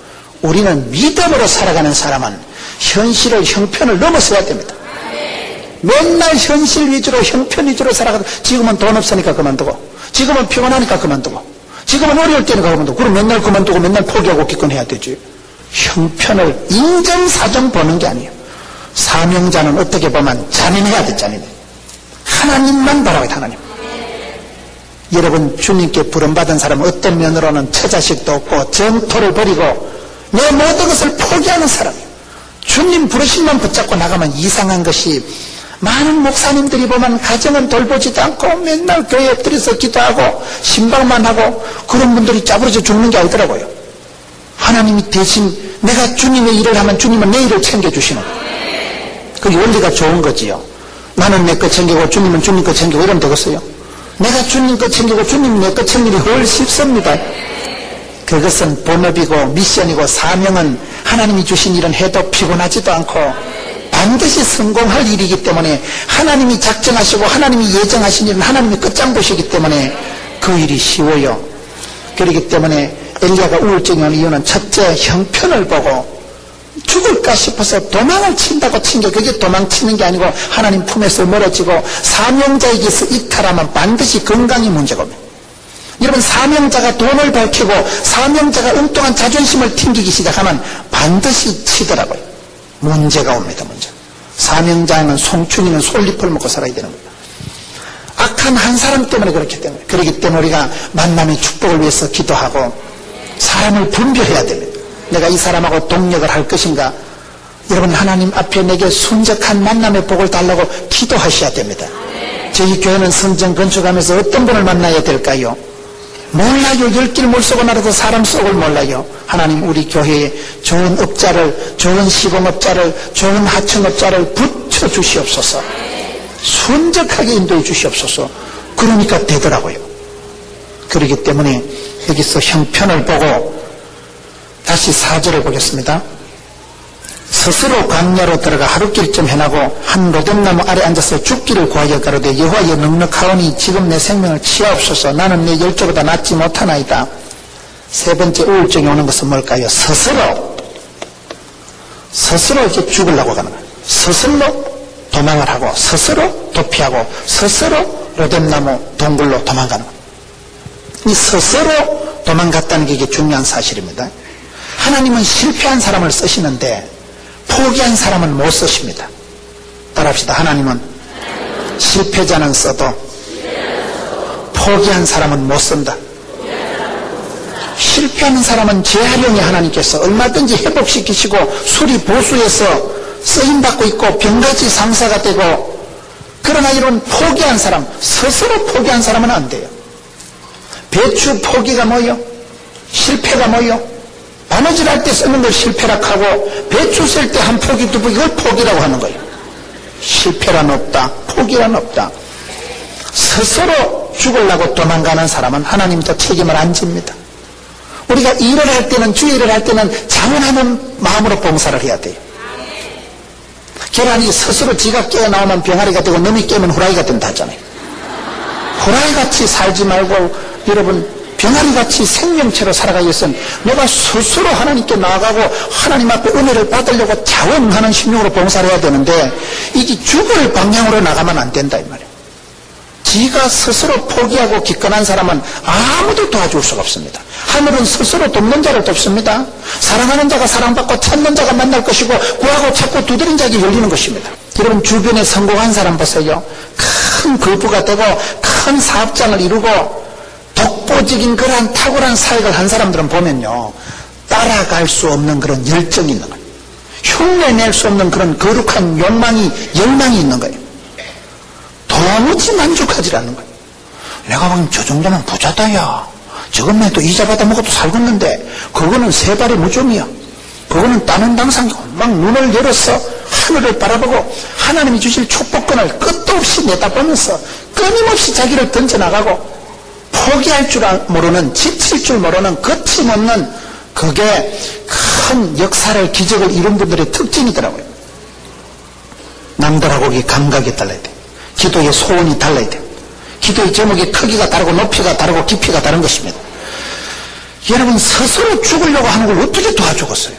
우리는 믿음으로 살아가는 사람은 현실을 형편을 넘어서야 됩니다. 맨날 현실 위주로 형편 위주로 살아가도 지금은 돈 없으니까 그만두고 지금은 피곤하니까 그만두고 지금은 어려울 때니까 그만두고 그럼 맨날 그만두고 맨날 포기하고 기권해야 되지. 형편을 인정사정 보는 게 아니에요. 사명자는 어떻게 보면 잔인해야 돼. 잔인해. 하나님만 바라봐야 돼. 하나님. 여러분 주님께 부름받은 사람은 어떤 면으로는 처자식도 없고 정토를 버리고 내 모든 것을 포기하는 사람이에요. 주님 부르심만 붙잡고 나가면 이상한 것이 많은 목사님들이 보면 가정은 돌보지도 않고 맨날 교회에 엎드려서 기도하고 신방만 하고 그런 분들이 짜부러져 죽는 게 아니더라고요. 하나님이 대신 내가 주님의 일을 하면 주님은 내 일을 챙겨주시는 거예요. 그게 원리가 좋은 거지요. 나는 내 거 챙기고 주님은 주님 거 챙기고 이러면 되겠어요? 내가 주님 거 챙기고 주님 내 거 챙기니 훨씬 쉽습니다. 그것은 본업이고 미션이고 사명은 하나님이 주신 일은 해도 피곤하지도 않고 반드시 성공할 일이기 때문에 하나님이 작정하시고 하나님이 예정하신 일은 하나님이 끝장 보시기 때문에 그 일이 쉬워요. 그렇기 때문에 엘리야가 우울증이 오는 이유는 첫째 형편을 보고 죽을까 싶어서 도망을 친다고 친 게 그게 도망치는 게 아니고 하나님 품에서 멀어지고 사명자에게서 이탈하면 반드시 건강이 문제가 옵니다. 여러분 사명자가 돈을 밝히고 사명자가 엉뚱한 자존심을 튕기기 시작하면 반드시 치더라고요. 문제가 옵니다. 문제. 사명자는 송충이는 솔잎을 먹고 살아야 되는 거예요. 악한 한 사람 때문에 그렇기 때문에. 그렇기 때문에 우리가 만남의 축복을 위해서 기도하고 사람을 분별해야 됩니다. 내가 이 사람하고 동력을 할 것인가. 여러분 하나님 앞에 내게 순적한 만남의 복을 달라고 기도하셔야 됩니다. 저희 교회는 성전 건축하면서 어떤 분을 만나야 될까요? 몰라요. 열길 물속을 말해도 사람 속을 몰라요. 하나님 우리 교회에 좋은 업자를, 좋은 시공업자를, 좋은 하청업자를 붙여주시옵소서. 순적하게 인도해 주시옵소서. 그러니까 되더라고요. 그렇기 때문에 여기서 형편을 보고 다시 4절을 보겠습니다. 스스로 광야로 들어가 하루길쯤 해나고 한 로뎀나무 아래 앉아서 죽기를 구하여 가로되 여호와여 넉넉하오니 지금 내 생명을 취하옵소서. 나는 내 열조보다 낫지 못하나이다. 세 번째 우울증이 오는 것은 뭘까요? 스스로 이제 죽으려고 가는 거예요. 스스로 도망을 하고 스스로 도피하고 스스로 로뎀나무 동굴로 도망가는 거예요. 이 스스로 도망갔다는 게 이게 중요한 사실입니다. 하나님은 실패한 사람을 쓰시는데 포기한 사람은 못 쓰십니다. 따라합시다. 하나님은 실패자는 써도 포기한 사람은 못 쓴다. 실패하는 사람은 재활용이 하나님께서 얼마든지 회복시키시고 수리 보수해서 쓰임받고 있고 병가지 상사가 되고, 그러나 이런 포기한 사람, 스스로 포기한 사람은 안 돼요. 배추 포기가 뭐요? 실패가 뭐요? 바느질 할 때 쓰는 걸 실패라고 하고 배추 쓸 때 한 포기 두 포기 그걸 포기라고 하는 거예요. 실패란 없다. 포기란 없다. 스스로 죽으려고 도망가는 사람은 하나님도 책임을 안 집니다. 우리가 일을 할 때는, 주일을 할 때는 자원하는 마음으로 봉사를 해야 돼요. 계란이 스스로 지가 깨어나오면 병아리가 되고 놈이 깨면 후라이가 된다 하잖아요. 후라이같이 살지 말고 여러분 병아리같이 생명체로 살아가기 위해서는 내가 스스로 하나님께 나아가고 하나님 앞에 은혜를 받으려고 자원하는 심령으로 봉사를 해야 되는데 이게 죽을 방향으로 나가면 안 된다 이 말이에요. 지가 스스로 포기하고 기권한 사람은 아무도 도와줄 수가 없습니다. 하늘은 스스로 돕는 자를 돕습니다. 사랑하는 자가 사랑받고 찾는 자가 만날 것이고 구하고 찾고 두드린 자에게 열리는 것입니다. 여러분 주변에 성공한 사람 보세요. 큰 거부가 되고 큰 사업장을 이루고 독보적인 그러한 탁월한 사역을 한 사람들은 보면요, 따라갈 수 없는 그런 열정이 있는 거예요. 흉내낼 수 없는 그런 거룩한 열망이 있는 거예요. 도무지 만족하지 않는 거예요. 내가 보면 저 정도면 부자다 야. 저것만 해도 이자 받아 먹어도 살겠는데 그거는 세 발의 무좀이야. 그거는 따는 당상이고 막 눈을 열어서 하늘을 바라보고 하나님이 주실 축복권을 끝도 없이 내다보면서 끊임없이 자기를 던져나가고 포기할 줄 모르는, 지칠 줄 모르는, 거침없는 그게 큰 역사를, 기적을 이룬 분들의 특징이더라고요. 남들하고 이 감각이 달라야 돼요. 기도의 소원이 달라야 돼요. 기도의 제목의 크기가 다르고 높이가 다르고 깊이가 다른 것입니다. 여러분 스스로 죽으려고 하는 걸 어떻게 도와주겠어요?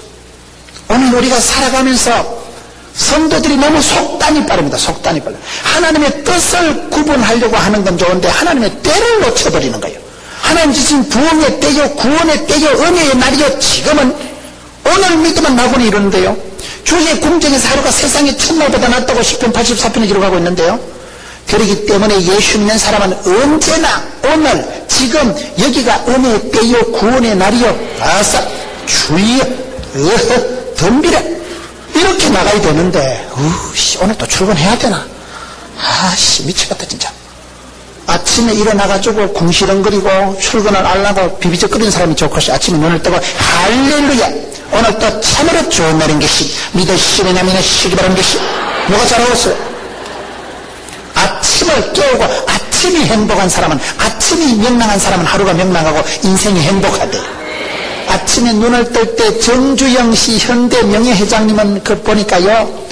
오늘 우리가 살아가면서 성도들이 너무 속단이 빠릅니다. 속단이 빨라요. 하나님의 뜻을 구분하려고 하는 건 좋은데 하나님의 때를 놓쳐버리는 거예요. 하나님 주신 부흥의 때요, 구원의 때요, 은혜의 날이요. 지금은 오늘 믿으면 나군이 이러는데요. 주의 궁정에서 하루가 세상의 첫날보다 낫다고 10편 84편에 기록하고 있는데요. 그렇기 때문에 예수 믿는 사람은 언제나 오늘 지금 여기가 은혜의 때요, 구원의 날이요. 아싸 주여 덤비래 이렇게 나가야 되는데 오늘 또 출근해야 되나? 미치겠다 진짜. 아침에 일어나가지고 궁시렁거리고 출근을 안 하고 비비적거리는 사람이 좋고 아침에 눈을 뜨고 할렐루야 오늘 또 참으로 좋은 날인 것이 믿으시면 믿으시기 바라는 것이 누가 잘하겠어요? 아침을 깨우고 아침이 행복한 사람은, 아침이 명랑한 사람은 하루가 명랑하고 인생이 행복하대. 아침에 눈을 뜰 때 정주영 씨 현대 명예회장님은 그 보니까요,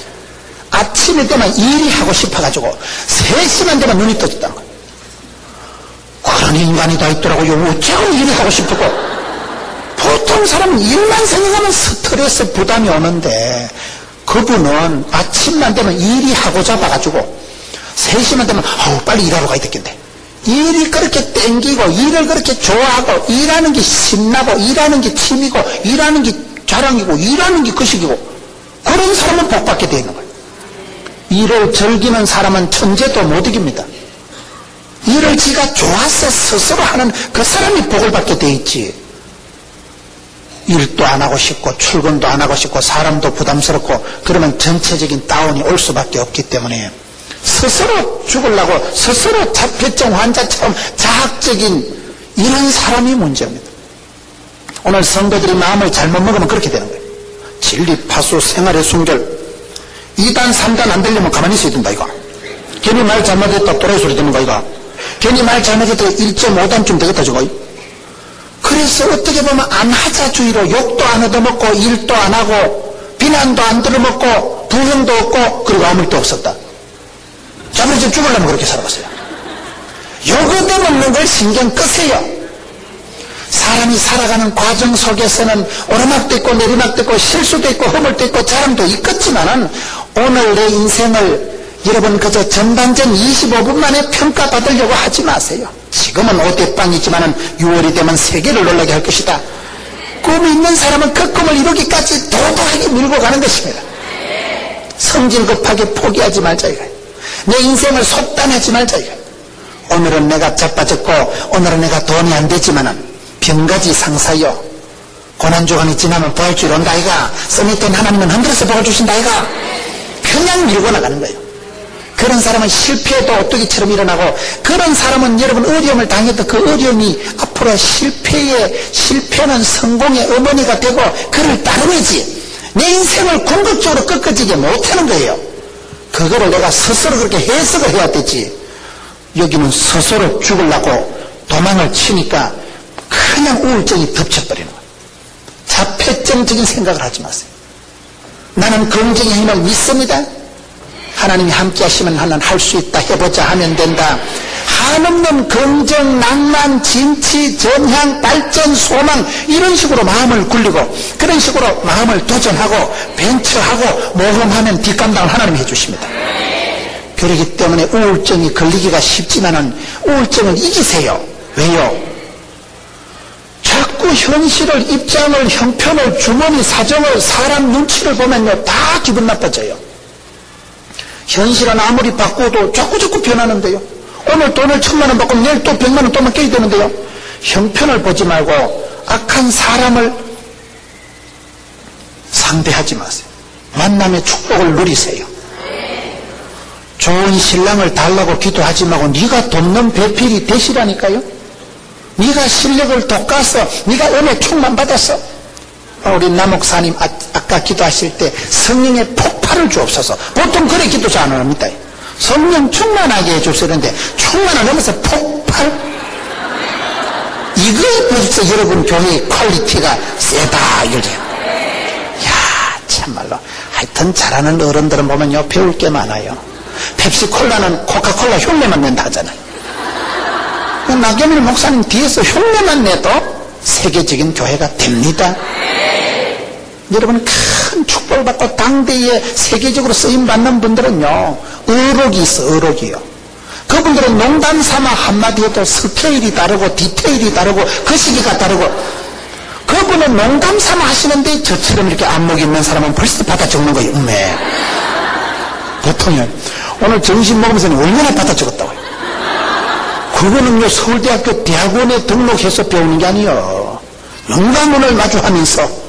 아침에 되면 일이 하고 싶어가지고 3시만 되면 눈이 떠졌다는 거예요. 그런 인간이 다 있더라고요. 어쩌고 일이 하고 싶고. 보통 사람은 일만 생각하면 스트레스 부담이 오는데 그분은 아침만 되면 일이 하고 잡아가지고 3시만 되면 빨리 일하러 가야 되겠네. 일이 그렇게 땡기고 일을 그렇게 좋아하고 일하는 게 신나고 일하는 게 취미고 일하는 게 자랑이고 일하는 게 거식이고 그런 사람은 복받게 되어 있는 거예요. 일을 즐기는 사람은 천재도 못 이깁니다. 일을 지가 좋아서 스스로 하는 그 사람이 복을 받게 돼 있지. 일도 안 하고 싶고 출근도 안 하고 싶고 사람도 부담스럽고 그러면 전체적인 다운이 올 수밖에 없기 때문에 스스로 죽으려고 스스로 자폐증 환자처럼 자학적인 이런 사람이 문제입니다. 오늘 성도들이 마음을 잘못 먹으면 그렇게 되는 거예요. 진리, 파수, 생활의 순결 2단, 3단 안 되려면 가만히 있어야 된다 이거. 괜히 말 잘못했다 또라이 소리 듣는 거 이거. 괜히 말 잘못했다 1.5단쯤 되겠다 저거. 그래서 어떻게 보면 안 하자주의로 욕도 안 얻어먹고 일도 안 하고 비난도 안 들어먹고 부흥도 없고 그리고 아무 일도 없었다. 자면 이제 죽으려면 그렇게 살아봤어요. 욕 얻어먹는 걸 신경 끄세요. 사람이 살아가는 과정 속에서는 오르막도 있고 내리막도 있고 실수도 있고 허물도 있고 자랑도 있겠지만은 오늘 내 인생을 여러분 그저 전반전 25분 만에 평가받으려고 하지 마세요. 지금은 5대 빵이지만은 6월이 되면 세계를 놀라게 할 것이다. 꿈이 있는 사람은 그 꿈을 이루기까지 도도하게 밀고 가는 것입니다. 성질 급하게 포기하지 말자 이거예요. 내 인생을 속단하지 말자 이거예요. 오늘은 내가 자빠졌고 오늘은 내가 돈이 안 되지만은 병가지 상사여 고난주간이 지나면 부활주일 온다 아이가. 써니 땐 하나님은 흔들어서 복을 주신다 아이가. 그냥 밀고 나가는 거예요. 그런 사람은 실패도 오뚜기처럼 일어나고 그런 사람은 여러분 어려움을 당해도 그 어려움이 앞으로 실패는 성공의 어머니가 되고 그를 따르지 내 인생을 궁극적으로 꺾어지게 못하는 거예요. 그거를 내가 스스로 그렇게 해석을 해야 되지. 여기는 스스로 죽으려고 도망을 치니까 그냥 우울증이 덮쳐버리는 거예요. 자폐증적인 생각을 하지 마세요. 나는 긍정의 힘을 믿습니다. 하나님이 함께 하시면 하나는 할 수 있다, 해보자, 하면 된다. 한없는 긍정, 낭만, 진취, 전향, 발전, 소망 이런 식으로 마음을 굴리고 그런 식으로 마음을 도전하고 벤처하고 모험하면 뒷감당을 하나님이 해주십니다. 그렇기 때문에 우울증이 걸리기가 쉽지만은 우울증을 이기세요. 왜요? 자꾸 현실을, 입장을, 형편을, 주머니 사정을, 사람 눈치를 보면요 다 기분 나빠져요. 현실은 아무리 바꿔도 자꾸 변하는데요. 오늘 돈을 1000만원 받고 내일 또 100만원 또 맡겨야 되는데요. 형편을 보지 말고 악한 사람을 상대하지 마세요. 만남의 축복을 누리세요. 좋은 신랑을 달라고 기도하지 말고 네가 돕는 배필이 되시라니까요. 네가 실력을 돋가서 네가 은혜 충만 받았어. 우리 남 목사님 아까 기도하실 때 성령의 폭발을 주옵소서. 보통 그래 기도 잘 안 합니다. 성령 충만하게 해주시는데 충만을 넘어서 폭발? 이거에 벌써 여러분 교회의 퀄리티가 세다 이거죠. 야 참말로 하여튼 잘하는 어른들은 보면요 배울 게 많아요. 펩시콜라는 코카콜라 흉내만 낸다 하잖아요. 나경일 목사님 뒤에서 흉내만 내도 세계적인 교회가 됩니다. 여러분 큰 축복을 받고 당대에 세계적으로 쓰임받는 분들은요 의록이 있어. 의록이요. 그분들은 농담 삼아 한마디 해도 스케일이 다르고 디테일이 다르고 그 시기가 다르고 그분은 농담 삼아 하시는데 저처럼 이렇게 안목 있는 사람은 벌써 받아 적는 거예요. 보통은 오늘 점심 먹으면서 얼마나 받아 적었다고요. 그거는요 서울대학교 대학원에 등록해서 배우는 게 아니에요. 영광문을 마주하면서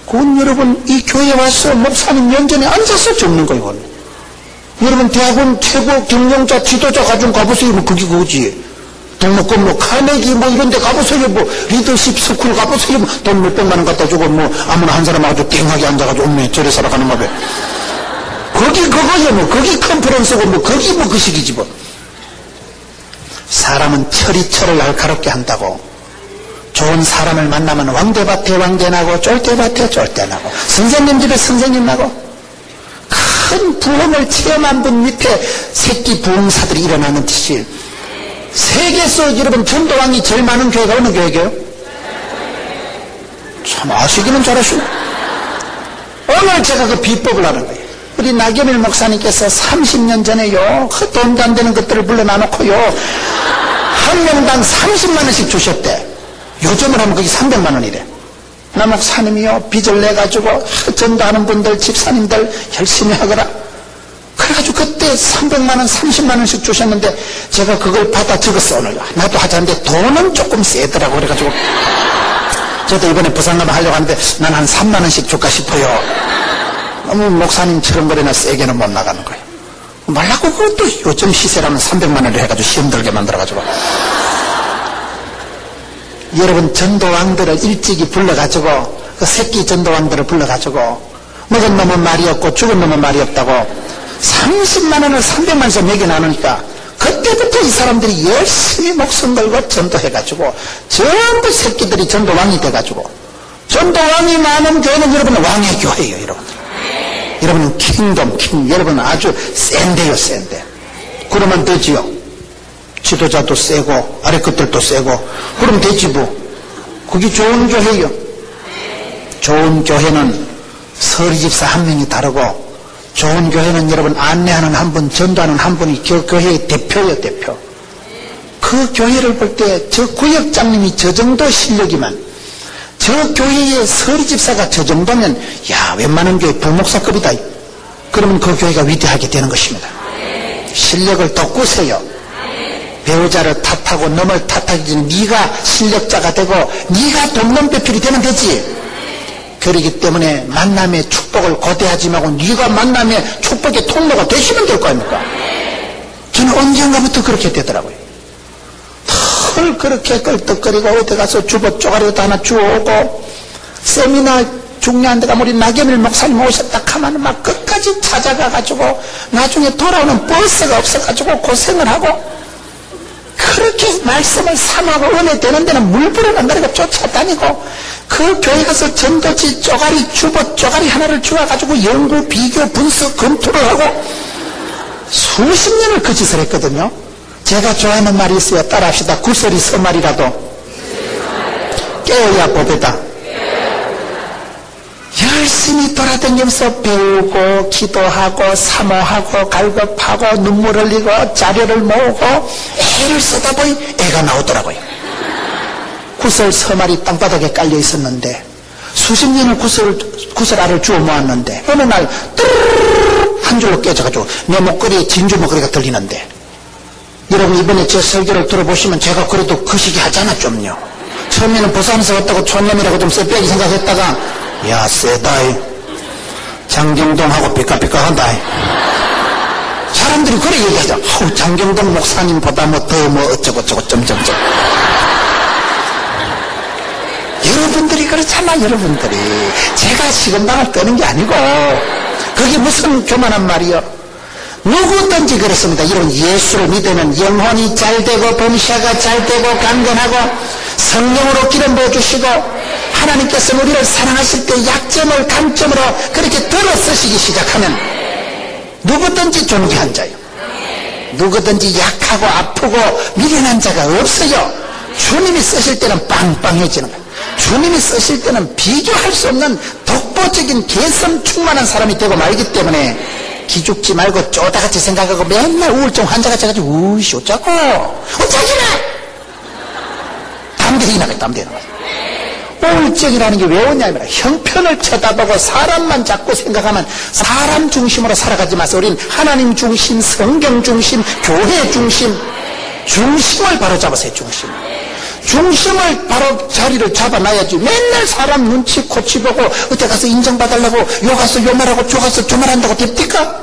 그건 여러분 이 교회에 와서 목사님 면전에 앉아서 적는 거예요. 여러분 대학원 최고 경영자 지도자 가지고 가보세요. 뭐 그게 그거지. 등록금 뭐 카네기 뭐 이런 데 가보세요. 뭐 리더십 스쿨 가보세요. 뭐 돈 몇백만 원 갖다 주고 뭐 아무나 한 사람 아주 땡하게 앉아가지고 엄매 저래 살아가는 거ပဲ. 거기 그거요. 뭐 거기 컨퍼런스고 뭐 거기 뭐 그 식이지 뭐. 사람은 철이 날카롭게 한다고. 좋은 사람을 만나면 왕대밭에 왕대나고 쫄대밭에 쫄대나고 선생님 집에 선생님 나고 큰 부흥을 체험한 분 밑에 새끼 부흥사들이 일어나는 듯이 세계에서 여러분 전도왕이 제일 많은 교회가 어느 교회게요? 참 아시기는 잘하시네. 오늘 제가 그 비법을 하는 거예요. 우리 나경일 목사님께서 30년 전에요 돈도 안 되는 것들을 불러놔놓고요 한 명당 30만 원씩 주셨대. 요즘을 하면 그게 300만 원이래. 나 목사님이요 빚을 내가지고 전도하는 분들 집사님들 열심히 하거라. 그래가지고 그때 300만 원, 30만 원씩 주셨는데 제가 그걸 받아 적었어. 오늘 나도 하자는데 돈은 조금 세더라고. 그래가지고 저도 이번에 부산 가면 하려고 하는데 난 한 3만 원씩 줄까 싶어요. 너무 목사님처럼 그래나 세게는 못 나가는 거예요. 말라고 그것도 요즘 시세라면 300만 원을 해가지고 시험 들게 만들어가지고. 여러분, 전도왕들을 일찍이 불러가지고 그 새끼 전도왕들을 불러가지고 먹은 놈은 말이 없고 죽은 놈은 말이 없다고 30만 원을 300만 원에서 매겨 나누니까 그때부터 이 사람들이 열심히 목숨 걸고 전도해가지고 전부 새끼들이 전도왕이 돼가지고 전도왕이 많은 교회는 여러분 왕의 교회예요. 여러분들. 여러분은 킹, 여러분은 아주 센데요, 센데. 그러면 되지요. 지도자도 세고 아래 것들도 세고 그러면 되지 뭐. 그게 좋은 교회예요. 좋은 교회는 서리집사 한 명이 다르고 좋은 교회는 여러분 안내하는 한 분, 전도하는 한 분이 교회의 대표예요, 대표. 그 교회를 볼 때 저 구역장님이 저 정도 실력이면 저 교회의 서리집사가 저 정도면 야, 웬만한 교회 부목사급이다. 그러면 그 교회가 위대하게 되는 것입니다. 실력을 돋구세요. 배우자를 탓하고 남을 탓하기 전에 네가 실력자가 되고 네가 돕는 배필이 되면 되지. 그렇기 때문에 만남의 축복을 고대하지 말고 네가 만남의 축복의 통로가 되시면 될 거 아닙니까? 저는 언젠가부터 그렇게 되더라고요. 늘 그렇게 끌떡거리고 어디 가서 주보 쪼가리도 하나 주워오고 세미나 중요한 데가 우리 나경일 목사님 오셨다 하면 막 끝까지 찾아가가지고 나중에 돌아오는 버스가 없어가지고 고생을 하고 그렇게 말씀을 삼하고 은혜 되는 데는 물불을 안 가리고 쫓아다니고 그 교회 가서 전도지 쪼가리 주보 쪼가리 하나를 주워가지고 연구 비교 분석 검토를 하고 수십 년을 그 짓을 했거든요. 제가 좋아하는 말이 있어요. 따라합시다. 구설이 서말이라도 깨어야 보배다. 열심히 돌아다니면서 배우고 기도하고 사모하고 갈급하고 눈물 흘리고 자료를 모으고 애를 쓰다 보니 애가 나오더라고요. 구설 서말이 땅바닥에 깔려 있었는데 수십 년을 구설알을 주워 모았는데 어느 날 한 줄로 깨져가지고 내 목걸이에 진주 목걸이가 들리는데 여러분 이번에 제 설교를 들어보시면 제가 그래도 그 시기 하잖아 좀요. 처음에는 부산에서 왔다고 촌놈이라고 좀 쎄빼기 생각했다가 야 세다이 장경동하고 삐까삐까한다. 사람들이 그래 얘기하죠. 장경동 목사님보다 뭐 더 뭐 어쩌고저쩌고 점점점. 여러분들이 그렇잖아. 여러분들이 제가 시건방을 떠는 게 아니고 그게 무슨 교만한 말이요. 누구든지 그렇습니다. 여러분 예수를 믿으면 영혼이 잘되고 범사가 잘되고 강건하고 성령으로 기름 부어주시고 하나님께서 우리를 사랑하실 때 약점을 강점으로 그렇게 들어 쓰시기 시작하면 누구든지 존귀한 자요. 누구든지 약하고 아프고 미련한 자가 없어요. 주님이 쓰실 때는 빵빵해지는 거예요. 주님이 쓰실 때는 비교할 수 없는 독보적인 개성 충만한 사람이 되고 말기 때문에 기죽지 말고 쪼다같이 생각하고 맨날 우울증 환자같이 해가지고 우이씨 어쩌고 어쩌기나 담대히 나가요. 담대히 나가요. 우울증이라는 게 왜 오냐 이말이야. 형편을 쳐다보고 사람만 자꾸 생각하면 사람 중심으로 살아가지 마세요. 우린 하나님 중심, 성경 중심, 교회 중심, 중심을 바로 잡으세요. 중심을 바로 자리를 잡아놔야지. 맨날 사람 눈치 코치 보고 어디 가서 인정받으려고 요 가서 요 말하고 저 가서 저 말한다고 됩니까?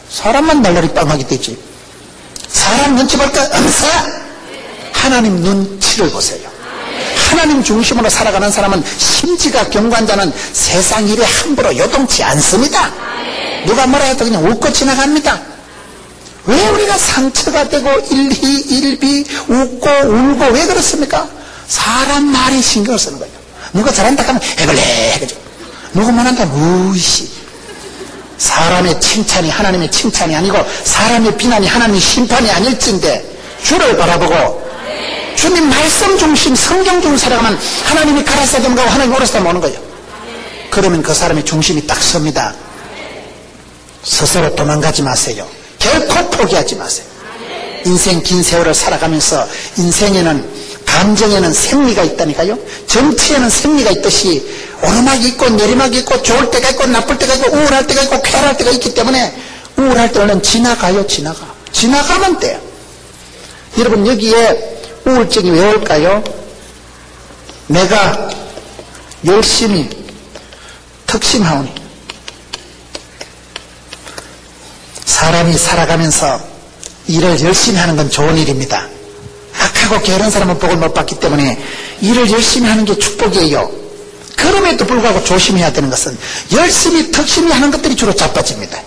사람만 날라리 빵하게 되지. 사람 눈치 볼까? 엄사 하나님 눈치를 보세요. 하나님 중심으로 살아가는 사람은 심지가 경관자는 세상 일에 함부로 요동치 않습니다. 누가 뭐라 해도 그냥 웃고 지나갑니다. 왜 우리가 상처가 되고 일희 웃고 울고 왜 그렇습니까? 사람 말에 신경을 쓰는 거예요. 누가 잘한다 하면 해볼래 해가지고 누구 못한다 무시. 사람의 칭찬이 하나님의 칭찬이 아니고 사람의 비난이 하나님의 심판이 아닐진데 주를 바라보고 주님 말씀 중심 성경 중으로 살아가면 하나님이 가라사도 가고 하나님이 오라사도 오는 거예요. 그러면 그 사람의 중심이 딱 섭니다. 스스로 도망가지 마세요. 결코 포기하지 마세요. 인생 긴 세월을 살아가면서 인생에는 감정에는 생리가 있다니까요. 정치에는 생리가 있듯이 오르막이 있고 내리막이 있고 좋을 때가 있고 나쁠 때가 있고 우울할 때가 있고 쾌활할 때가 있기 때문에 우울할 때 얼른 지나가요. 지나가면 돼요. 여러분, 여기에 우울증이 왜 올까요? 내가 열심히 특심하오니. 사람이 살아가면서 일을 열심히 하는 건 좋은 일입니다. 악하고 게으른 사람은 복을 못 받기 때문에 일을 열심히 하는 게 축복이에요. 그럼에도 불구하고 조심해야 되는 것은 열심히 특심히 하는 것들이 주로 자빠집니다.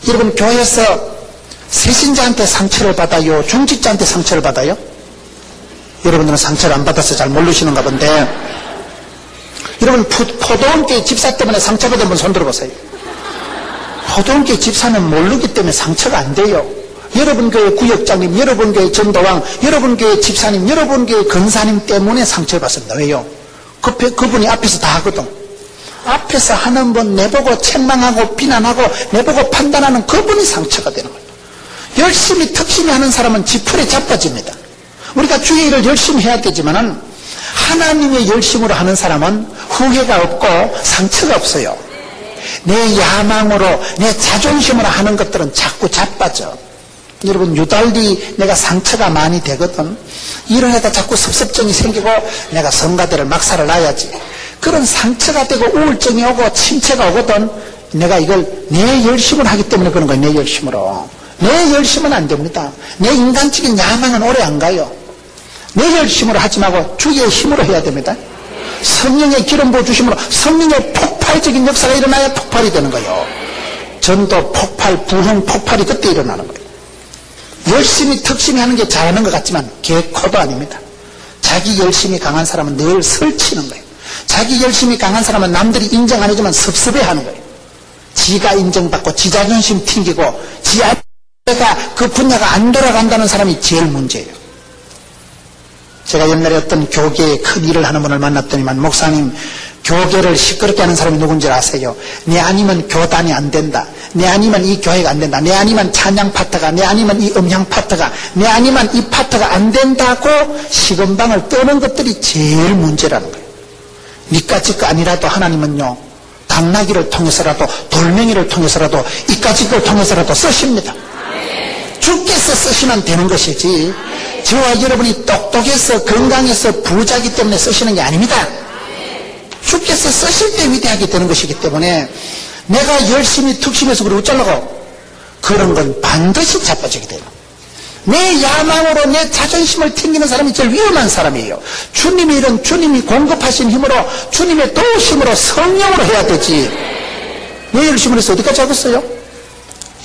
여러분, 교회에서 세신자한테 상처를 받아요? 중직자한테 상처를 받아요? 여러분들은 상처를 안 받아서 잘 모르시는가 본데, 여러분, 포도원교회 집사 때문에 상처받은 분 손 들어보세요. 포도원교회 집사는 모르기 때문에 상처가 안 돼요. 여러분 교회 구역장님, 여러분 교회 전도왕, 여러분 교회 집사님, 여러분 교회 근사님 때문에 상처를 받습니다. 왜요? 그분이 앞에서 다 하거든. 앞에서 하는 분 내보고 책망하고 비난하고 내보고 판단하는 그분이 상처가 되는 거예요. 열심히 특심히 하는 사람은 지풀에 자빠집니다. 우리가 주의 일을 열심히 해야 되지만은 하나님의 열심으로 하는 사람은 후회가 없고 상처가 없어요. 내 야망으로 내 자존심으로 하는 것들은 자꾸 자빠져. 여러분, 유달리 내가 상처가 많이 되거든. 일을 하다 자꾸 섭섭증이 생기고 내가 성가대를 막살을 놔야지. 그런 상처가 되고 우울증이 오고 침체가 오거든. 내가 이걸 내 열심을 하기 때문에 그런 거예요. 내 열심으로. 내 열심은 안 됩니다. 내 인간적인 야망은 오래 안 가요. 내 열심으로 하지 말고 주의 힘으로 해야 됩니다. 성령의 기름 부어주심으로 성령의 폭발적인 역사가 일어나야 폭발이 되는 거예요. 전도 폭발, 부흥 폭발이 그때 일어나는 거예요. 열심히 특심히 하는 게 잘하는 것 같지만 개코도 아닙니다. 자기 열심히 강한 사람은 늘 설치는 거예요. 자기 열심히 강한 사람은 남들이 인정 안 해주면 섭섭해하는 거예요. 지가 인정받고 지 자존심 튕기고 지 아내가 그 분야가 안 돌아간다는 사람이 제일 문제예요. 제가 옛날에 어떤 교계에 큰 일을 하는 분을 만났더니만, 목사님, 교계를 시끄럽게 하는 사람이 누군지 아세요? 내 아니면 교단이 안 된다. 내 아니면 이 교회가 안 된다. 내 아니면 찬양 파트가, 내 아니면 이 음향 파트가, 내 아니면 이 파트가 안 된다고 시건방을 떠는 것들이 제일 문제라는 거예요. 니까짓 거 아니라도 하나님은요, 당나귀를 통해서라도 돌멩이를 통해서라도 이까짓 걸 통해서라도 쓰십니다. 주께서 쓰시면 되는 것이지 저와 여러분이 똑똑해서 건강해서 부자기 때문에 쓰시는 게 아닙니다. 주께서 쓰실 때 위대하게 되는 것이기 때문에 내가 열심히 특심해서 그러고 잘라고 그런 건 반드시 자빠지게 돼요. 내 야망으로 내 자존심을 튕기는 사람이 제일 위험한 사람이에요. 주님의 일은 주님이 공급하신 힘으로, 주님의 도우심으로, 성령으로 해야 되지. 내 열심을 해서 어디까지 하겠어요?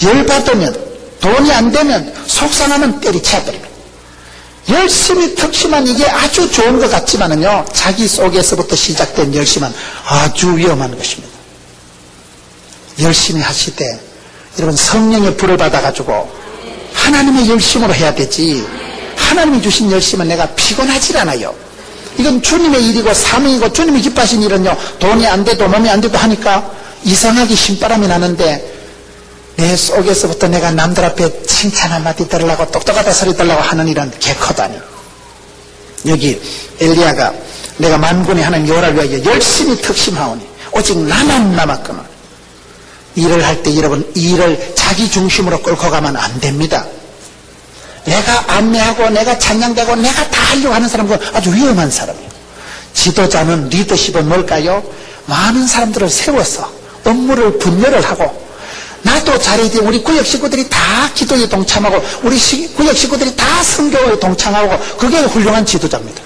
열받으면, 돈이 안 되면, 속상하면 때리쳐버립니다. 열심히 특심한 이게 아주 좋은 것 같지만은요, 자기 속에서부터 시작된 열심은 아주 위험한 것입니다. 열심히 하실 때 여러분, 성령의 불을 받아가지고 하나님의 열심으로 해야 되지, 하나님이 주신 열심은 내가 피곤하질 않아요. 이건 주님의 일이고 사명이고, 주님이 기뻐하신 일은요, 돈이 안 돼도 몸이 안 돼도 하니까 이상하게 신바람이 나는데, 내 속에서부터 내가 남들 앞에 칭찬 한마디 들으려고 똑똑하다 소리 들으려고 하는 일은 개코다니. 여기 엘리야가 내가 만군의 하나님 여호와를 위하여 열심히 특심하오니 오직 나만 남았거늘. 일을 할 때 여러분, 일을 자기 중심으로 끌고 가면 안 됩니다. 내가 안내하고 내가 찬양되고 내가 다 하려고 하는 사람은 아주 위험한 사람이에요. 지도자는, 리더십은 뭘까요? 많은 사람들을 세워서 업무를 분열을 하고, 나도 잘해야 돼. 우리 구역 식구들이 다 기도에 동참하고, 우리 구역 식구들이 다 선교에 동참하고, 그게 훌륭한 지도자입니다.